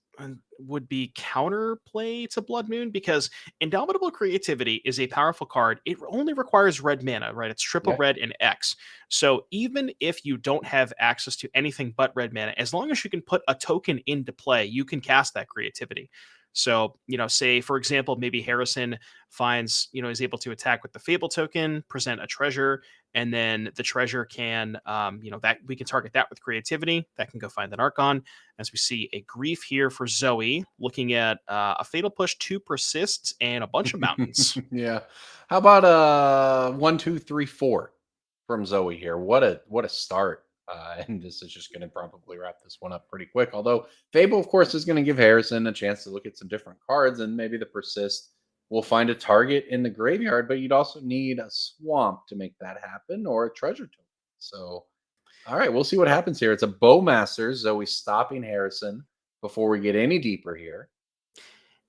would be counterplay to Blood Moon because Indomitable Creativity is a powerful card. It only requires red mana, right? It's triple Yeah, red and X. So even if you don't have access to anything but red mana, as long as you can put a token into play, you can cast that creativity. So, say for example, maybe Harrison finds, is able to attack with the Fable token, present a treasure, and then the treasure can, that we can target that with creativity. That can go find an Archon. As we see a grief here for Zoe, looking at a Fatal Push, 2 persists, and a bunch of mountains. yeah. How about 1, 2, 3, 4 from Zoe here? What a start! And this is just going to probably wrap this one up pretty quick. Although Fable, of course, is going to give Harrison a chance to look at some different cards, and maybe the persist will find a target in the graveyard. But you'd also need a swamp to make that happen, or a treasure token. So, all right, we'll see what happens here. It's a Bowmasters. Zoe stopping Harrison before we get any deeper here.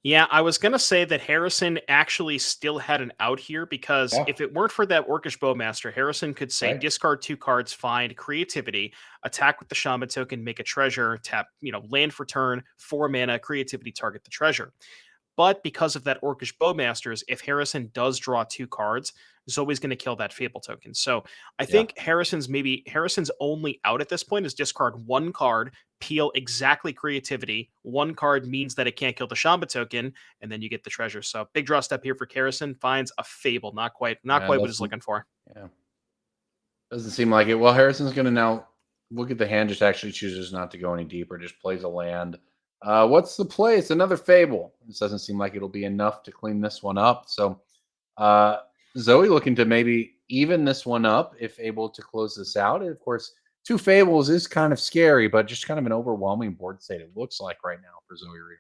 Yeah, I was going to say that Harrison actually still had an out here because Yeah, if it weren't for that Orcish Bowmaster, Harrison could say right. discard 2 cards, find creativity, attack with the shaman token, make a treasure, tap, land for turn, 4 mana, creativity, target the treasure. But because of that Orcish Bowmasters, if Harrison does draw 2 cards, Zoe's going to kill that Fable token. So I Yeah. think Harrison's only out at this point is discard 1 card, peel exactly creativity. 1 card means that it can't kill the Shamba token, and then you get the treasure. So big draw step here for Harrison. Finds a Fable. Not Yeah, quite what he's looking for. yeah. Doesn't seem like it. Well, Harrison's going to now look at the hand, just actually chooses not to go any deeper, just plays a land. What's the play? It's another Fable. This doesn't seem like it'll be enough to clean this one up. So uh, Zoe looking to maybe even this one up if able to close this out. And of course, 2 Fables is kind of scary, but just kind of an overwhelming board state it looks like right now for Zoe Reed.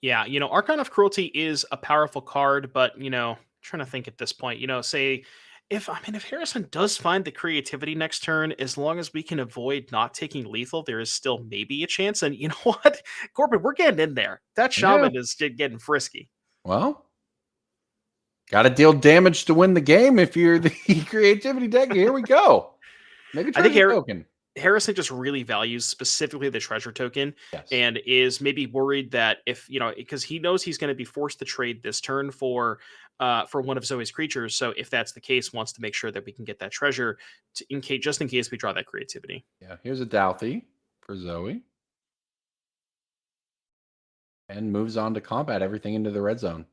Yeah, Archon of Cruelty is a powerful card, but trying to think at this point, say If Harrison does find the creativity next turn, as long as we can avoid not taking lethal, there is still maybe a chance. And you know what, Corbin, we're getting in there. That Yeah. shaman is getting frisky. Well, got to deal damage to win the game if you're the creativity deck. Here we go. Make a I think treasure token. Harrison just really values specifically the treasure token Yes. and is maybe worried that if, because he knows he's going to be forced to trade this turn for one of Zoe's creatures. So if that's the case, wants to make sure that we can get that treasure just in case we draw that creativity. Yeah. Here's a Dauthi for Zoe. And moves on to combat everything into the red zone.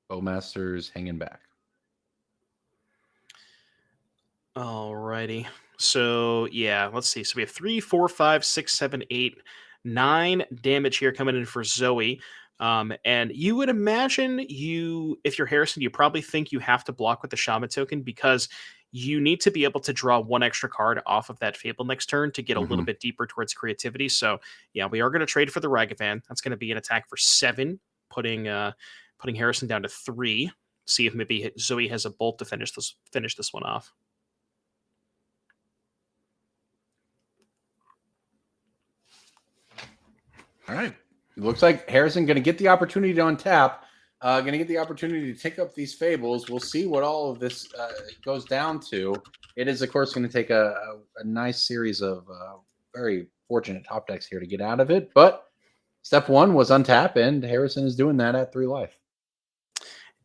Bowmasters hanging back. Alrighty. So yeah, let's see. So we have 3, 4, 5, 6, 7, 8, 9 damage here coming in for Zoe. And you would imagine if you're Harrison, you probably think you have to block with the Shaman token because you need to be able to draw one extra card off of that Fable next turn to get a little bit deeper towards creativity. So yeah, we are going to trade for the Ragavan. That's going to be an attack for 7, putting Harrison down to 3. See if maybe Zoe has a bolt to finish this one off. All right. It looks like Harrison going to get the opportunity to untap. Going to get the opportunity to take up these fables. We'll see what all of this goes down to. It is, of course, going to take a nice series of very fortunate top decks here to get out of it. But step 1 was untap, and Harrison is doing that at 3 life.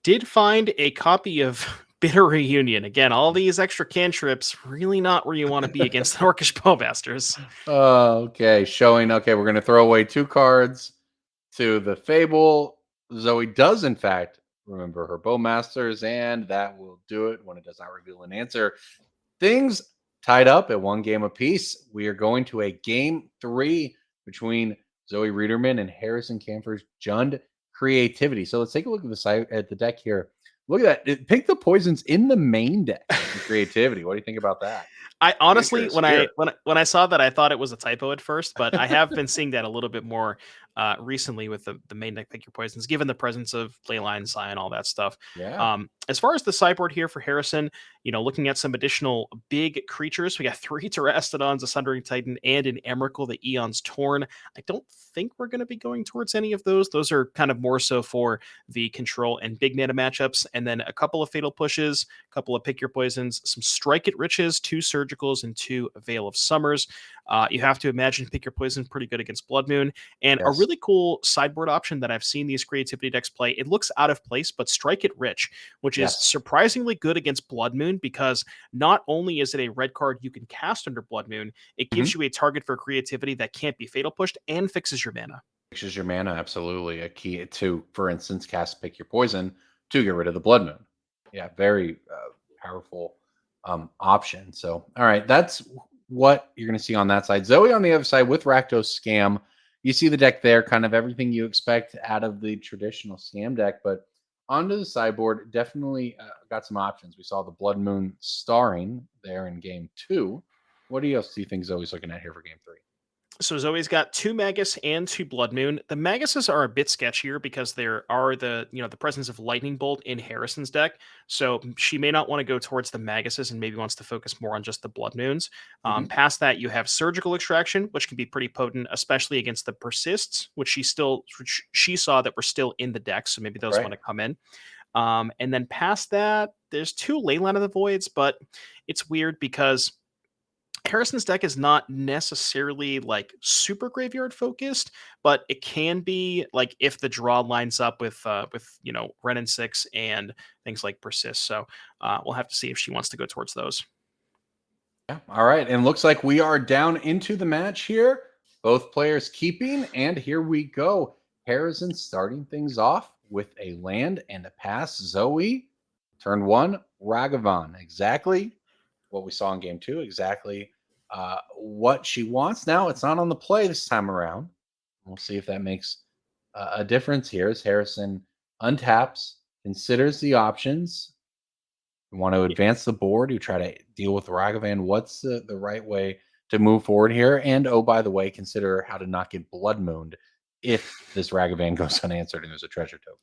Did find a copy of Bitter Reunion. Again, all these extra cantrips, really not where you want to be against the Orcish Bowmasters. Okay, showing, okay, we're going to throw away 2 cards to the Fable. Zoe does, in fact, remember her Bowmasters, and that will do it when it does not reveal an answer. Things tied up at 1 game apiece. We are going to a game 3 between Zoe Riederman and Harrison Camphor's Jund Creativity. So let's take a look at the deck here. Look at that. Pick the poisons in the main deck in Creativity. What do you think about that? I honestly, when I saw that, I thought it was a typo at first, but I have been seeing that a little bit more recently with the main deck pick your poisons, given the presence of Leyline, Scion, all that stuff. Yeah. As far as the sideboard here for Harrison, looking at some additional big creatures, we got 3 Terastodons, a Sundering Titan, and an Emrakul, the Eon's Torn. I don't think we're going to be going towards any of those. Those are kind of more so for the control and big mana matchups, and then a couple of Fatal Pushes, a couple of Pick Your Poisons, some Strike It Riches, 2 Surgicals, and 2 Veil of Summers. You have to imagine Pick Your Poison pretty good against Blood Moon, and a really cool sideboard option that I've seen these creativity decks play. It looks out of place, but Strike It Rich, which is surprisingly good against Blood Moon because not only is it a red card you can cast under Blood Moon, it gives you a target for creativity that can't be fatal pushed and fixes your mana. Fixes your mana, absolutely. A key to, for instance, cast Pick Your Poison to get rid of the Blood Moon. Yeah, very powerful option. So, all right, that's what you're going to see on that side. Zoe on the other side with Rakdos Scam. You see the deck there, kind of everything you expect out of the traditional Scam deck, but onto the sideboard, definitely got some options. We saw the Blood Moon starring there in game 2. What else do you think Zoe's looking at here for game 3? So Zoe's got 2 Magus and 2 Blood Moon. The Maguses are a bit sketchier because there are the presence of Lightning Bolt in Harrison's deck. So she may not want to go towards the Maguses and maybe wants to focus more on just the Blood Moons. Past that, you have Surgical Extraction, which can be pretty potent, especially against the Persists, which she saw that were still in the deck. So maybe those want to come in. And then past that, there's 2 Leyline of the Voids, but it's weird because Harrison's deck is not necessarily like super graveyard focused, but it can be like if the draw lines up with Ren and 6 and things like Persist. So we'll have to see if she wants to go towards those. Yeah. All right. And looks like we are down into the match here. Both players keeping, and here we go. Harrison starting things off with a land and a pass. Zoe, turn 1, Ragavan. Exactly what we saw in game 2. Exactly what she wants. Now it's not on the play this time around. We'll see if that makes a difference here as Harrison untaps, considers the options. You want to advance the board. You try to deal with Ragavan. What's the right way to move forward here? And oh, by the way, consider how to not get blood mooned if this Ragavan goes unanswered and there's a treasure token.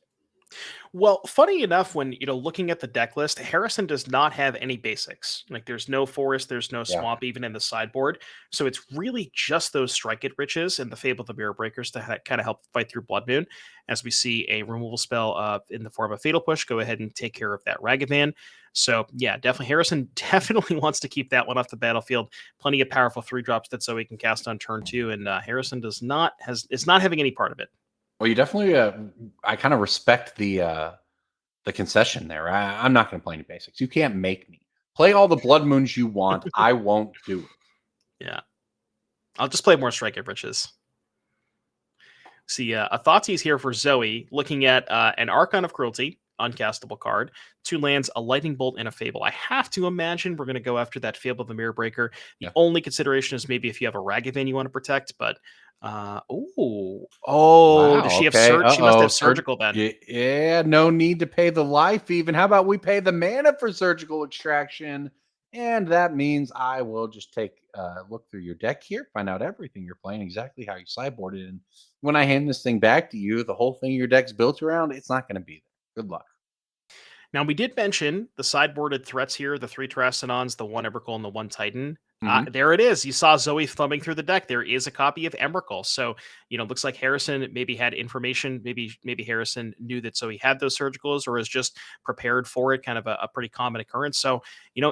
Well, funny enough, when looking at the deck list, Harrison does not have any basics. Like, there's no forest, there's no Yeah. swamp, even in the sideboard. So it's really just those Strike It Riches and the Fable of the Mirror Breakers to kind of help fight through Blood Moon. As we see a removal spell in the form of Fatal Push go ahead and take care of that Ragavan. So yeah, definitely Harrison definitely wants to keep that one off the battlefield. Plenty of powerful 3-drops that Zoe can cast on turn 2, and Harrison is not having any part of it. Well, you definitely. I kind of respect the concession there. I'm not going to play any basics. You can't make me play all the Blood Moons you want. I won't do it. Yeah. I'll just play more Strike It Riches. See, a Thoughtseize here for Zoe, looking at an Archon of Cruelty, uncastable card, 2 lands, a Lightning Bolt, and a Fable. I have to imagine we're going to go after that Fable of the Mirror Breaker. The Yeah. only consideration is maybe if you have a Ragavan you want to protect, but does Wow. she have Okay. surge? She must have surgical then. Yeah. No need to pay the life even. How about we pay the mana for surgical extraction? And that means I will just take a look through your deck here, find out everything you're playing, exactly how you sideboarded. And when I hand this thing back to you, the whole thing your deck's built around, it's not going to be there. Good luck. Now, we did mention the sideboarded threats here, the 3 Terrastodons, the 1 Emrakul, and the 1 Titan. Mhm. There it is. You saw Zoe thumbing through the deck. There is a copy of Emrakul. So, looks like Harrison maybe had information. Maybe Harrison knew that Zoe had those surgicals or is just prepared for it, kind of a pretty common occurrence. So,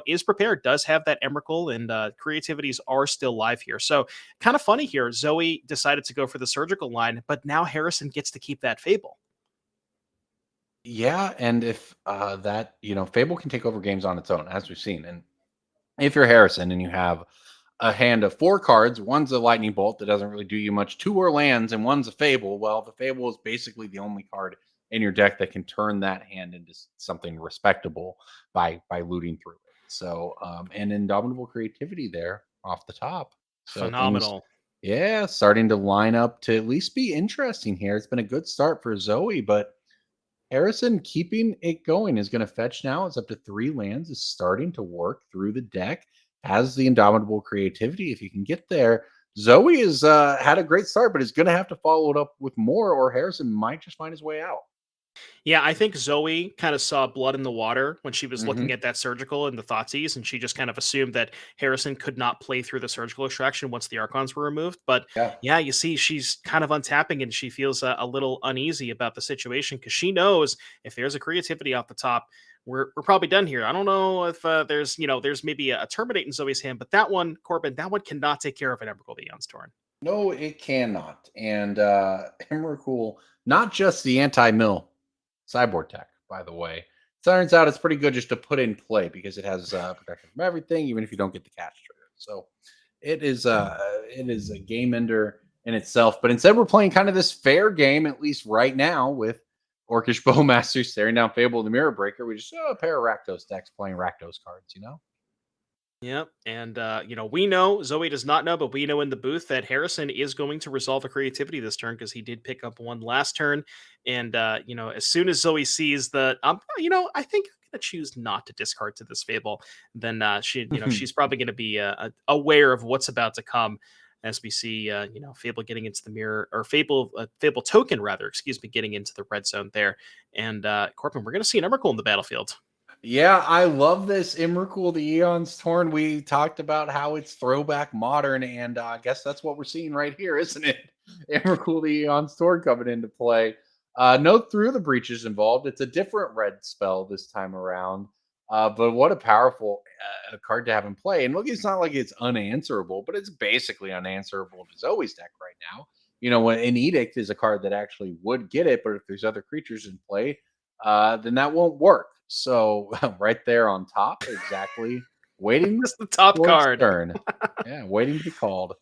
is prepared, does have that Emrakul, and creativities are still live here. So, kind of funny here. Zoe decided to go for the surgical line, but now Harrison gets to keep that Fable. Yeah, and if that Fable can take over games on its own, as we've seen, and if you're Harrison and you have a hand of 4 cards, one's a lightning bolt that doesn't really do you much, 2 are lands, and one's a Fable. Well, the Fable is basically the only card in your deck that can turn that hand into something respectable by looting through it. So, and indomitable creativity there off the top. So things, Phenomenal. yeah, starting to line up to at least be interesting here. It's been a good start for Zoe, but Harrison keeping it going is going to fetch now. It's up to 3 lands. Is starting to work through the deck. Has the indomitable creativity. If you can get there, Zoe has had a great start, but is going to have to follow it up with more, or Harrison might just find his way out. Yeah, I think Zoe kind of saw blood in the water when she was Hmm. looking at that surgical and the Thoughtseize, and she just kind of assumed that Harrison could not play through the surgical extraction once the Archons were removed. But Yeah. yeah, you see, she's kind of untapping and she feels a little uneasy about the situation because she knows if there's a creativity off the top, we're probably done here. I don't know if there's maybe a terminate in Zoe's hand, but that one, Corbin, that one cannot take care of an Emrakul the Eon's Torn. No, it cannot. And Emrakul, not just the anti-mill sideboard tech, by the way. Turns out it's pretty good just to put in play because it has protection from everything, even if you don't get the catch trigger. So it is a game ender in itself. But instead, we're playing kind of this fair game, at least right now, with Orcish Bowmasters staring down Fable the Mirror Breaker. We just a pair of Rakdos decks playing Rakdos cards. Yep. And, we know, Zoe does not know, but we know in the booth that Harrison is going to resolve a creativity this turn because he did pick up one last turn. And, as soon as Zoe sees the, I think I'm going to choose not to discard to this Fable, then she's probably going to be aware of what's about to come as we see, Fable getting into the mirror, or Fable token, rather, excuse me, getting into the red zone there. And, Corbin, we're going to see an Emrakul in the battlefield. Yeah, I love this Immercool the Eon's Torn. We talked about how it's throwback modern, and I guess that's what we're seeing right here, isn't it? Emrakul the Eon's Torn coming into play. No Through the Breaches involved. It's a different red spell this time around. But what a powerful card to have in play. And look, it's not like it's unanswerable, but it's basically unanswerable to Zoe's deck right now. When an Edict is a card that actually would get it, but if there's other creatures in play, then that won't work. So right there on top, exactly, waiting Just the top for its card. turn. Yeah, waiting to be called.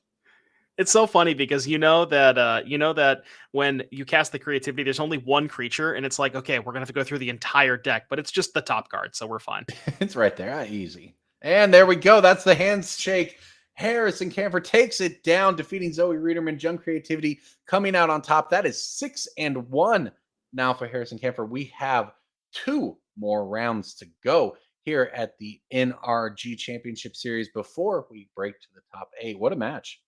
It's so funny because you know that when you cast the creativity, there's only one creature, and it's like, okay, we're gonna have to go through the entire deck, but it's just the top card, so we're fine. It's right there. Easy. And there we go. That's the handshake. Harrison Camphor takes it down, defeating Zoe Reederman. Junk Creativity coming out on top. That is 6-1 now for Harrison Camphor. We have 2 more rounds to go here at the NRG Championship Series before we break to the top 8. What a match.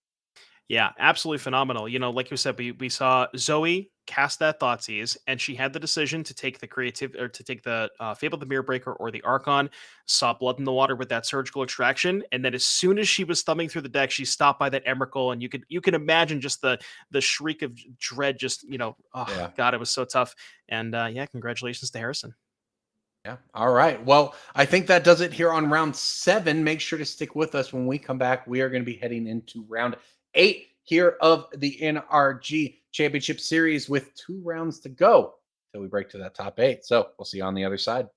Yeah, absolutely phenomenal. Like you said, we saw Zoe cast that Thoughtseize, and she had the decision to take the creative or to take the Fable the Mirror Breaker or the Archon. Saw blood in the water with that surgical extraction, and then as soon as she was thumbing through the deck, she stopped by that Emrakul, and you can imagine just the shriek of dread. Just oh Yeah. god, it was so tough. And yeah, congratulations to Harrison. Yeah. All right. Well, I think that does it here on round 7. Make sure to stick with us when we come back. We are going to be heading into round 8 here of the NRG Championship Series with 2 rounds to go till we break to that top 8. So we'll see you on the other side.